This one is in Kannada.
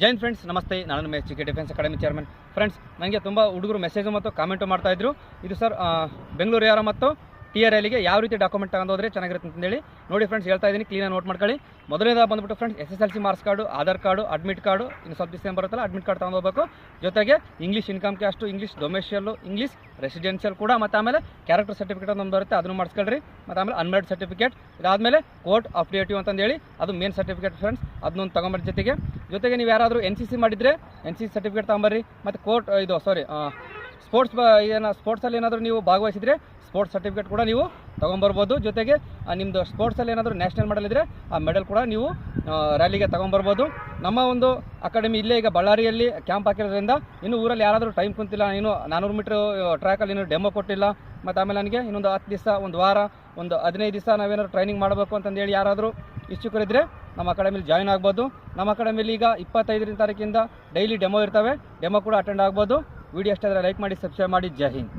ಜೈನ್ ಫ್ರೆಂಡ್ಸ್ ನಮಸ್ತೆ, ನಾನು ಮೇಚ್ ಕೆ ಡಿಫೆನ್ಸ್ ಅಕಾಡೆಮಿ ಚೇರ್ಮನ್. ಫ್ರೆಂಡ್ಸ್, ನನಗೆ ತುಂಬ ಹುಡುಗರು ಮೆಸೇಜು ಮತ್ತು ಕಾಮೆಂಟು ಮಾಡ್ತಾಯಿದ್ರು. ಇದು ಸರ್ ಬೆಂಗಳೂರು ಯಾರ ಮತ್ತು TRLಗೆ ಯಾವ ರೀತಿ ಡಾಕ್ಯುಮೆಂಟ್ ತಗೊಂಡೋದ್ರೆ ಚೆನ್ನಾಗಿರುತ್ತೆ ಅಂತೇಳಿ ನೋಡಿ ಫ್ರೆಂಡ್ಸ್, ಹೇಳ್ತಾ ಇದ್ದೀನಿ, ಕ್ಲೀನಾಗಿ ನೋಟ್ ಮಾಡ್ಕೊಳ್ಳಿ. ಮೊದಲನೇದಾಗಿ ಬಂದುಬಿಟ್ಟು friends SSLC marks card, Aadhaar card, admit card, ಇನ್ನು ಸ್ವಲ್ಪ ದಿವಸ ಬರುತ್ತಲ್ಲ ಅಡ್ಮಿಟ್ ಕಾರ್ಡ್ ತಗೊಂಡು ಹೋಗಬೇಕು. ಜೊತೆಗೆ English income caste, English domicile, English residential ಕೂಡ, ಮತ್ತು ಆಮೇಲೆ ಕ್ಯಾರೆಕ್ಟರ್ ಸರ್ಟಿಫಿಕೇಟ್ ಒಂದು ಬರುತ್ತೆ, ಅದನ್ನು ಮಾಡಿಸ್ಕೊಳ್ರಿ. ಮತ್ತು ಆಮೇಲೆ ಅನ್ಮ್ಯಾರಿಡ್ ಸರ್ಟಿಫಿಕೇಟ್, ಇದಾದಮೇಲೆ ಕೋರ್ಟ್ ಅಫಿಡೇಟಿವ್ ಅಂತಂದೇಳಿ ಅದು ಮೇನ್ ಸರ್ಟಿಫಿಕೇಟ್ ಫ್ರೆಂಡ್ಸ್, ಅದನ್ನೊಂದು ತೊಗೊಂಬರ. ಜೊತೆಗೆ ನೀವು ಯಾರಾದರೂ NCC ಮಾಡಿದರೆ NCC ಸರ್ಟಿಫಿಕೇಟ್ ತೊಗೊಂಬರ್ರಿ. ಮತ್ತು ಸ್ಪೋರ್ಟ್ಸಲ್ಲಿ ಏನಾದರೂ ನೀವು ಭಾಗವಹಿಸಿದರೆ ಸ್ಪೋರ್ಟ್ಸ್ ಸರ್ಟಿಫಿಕೇಟ್ ಕೂಡ ನೀವು ತೊಗೊಂಬರ್ಬೋದು. ಜೊತೆಗೆ ನಿಮ್ಮದು ಸ್ಪೋರ್ಟ್ಸಲ್ಲಿ ಏನಾದರೂ ನ್ಯಾಷನಲ್ ಮೆಡಲ್ ಇದ್ದರೆ ಆ ಮೆಡಲ್ ಕೂಡ ನೀವು ರ್ಯಾಲಿಗೆ ತೊಗೊಂಬರ್ಬೋದು. ನಮ್ಮ ಒಂದು ಅಕಾಡೆಮಿ ಇಲ್ಲೇ ಈಗ ಬಳ್ಳಾರಿಯಲ್ಲಿ ಕ್ಯಾಂಪ್ ಹಾಕಿರೋದ್ರಿಂದ ಇನ್ನು ಊರಲ್ಲಿ ಯಾರಾದರೂ ಟೈಮ್ ಕುಂತಿಲ್ಲ, ಇನ್ನು 400 ಮೀಟ್ರ್ ಟ್ರ್ಯಾಕಲ್ಲಿ ಇನ್ನೂ ಡೆಮೋ ಕೊಟ್ಟಿಲ್ಲ, ಮತ್ತು ಆಮೇಲೆ ನನಗೆ ಇನ್ನೊಂದು 10 ದಿವಸ, ಒಂದು ವಾರ, ಒಂದು 15 ದಿವಸ ನಾವೇನಾದ್ರು ಟ್ರೈನಿಂಗ್ ಮಾಡಬೇಕು ಅಂತಂದೇಳಿ ಯಾರಾದರೂ ಇಚ್ಛುಕರಿದ್ದರೆ ನಮ್ಮ ಅಕಾಡೆಮಿಲಿ ಜಾಯ್ನ್ ಆಗ್ಬೋದು. ನಮ್ಮ ಅಕಾಡೆಮಿಲಿ ಈಗ 25ನೇ ತಾರೀಕಿಂದ ಡೈಲಿ ಡೆಮೋ ಇರ್ತವೆ, ಡೆಮೋ ಕೂಡ ಅಟೆಂಡ್ ಆಗ್ಬೋದು. ವಿಡಿಯೋ ಇಷ್ಟ ಆದರೆ ಲೈಕ್ ಮಾಡಿ, ಸಬ್ಸ್ಕ್ರೈಬ್ ಮಾಡಿ. ಜೈ ಹಿಂದ್.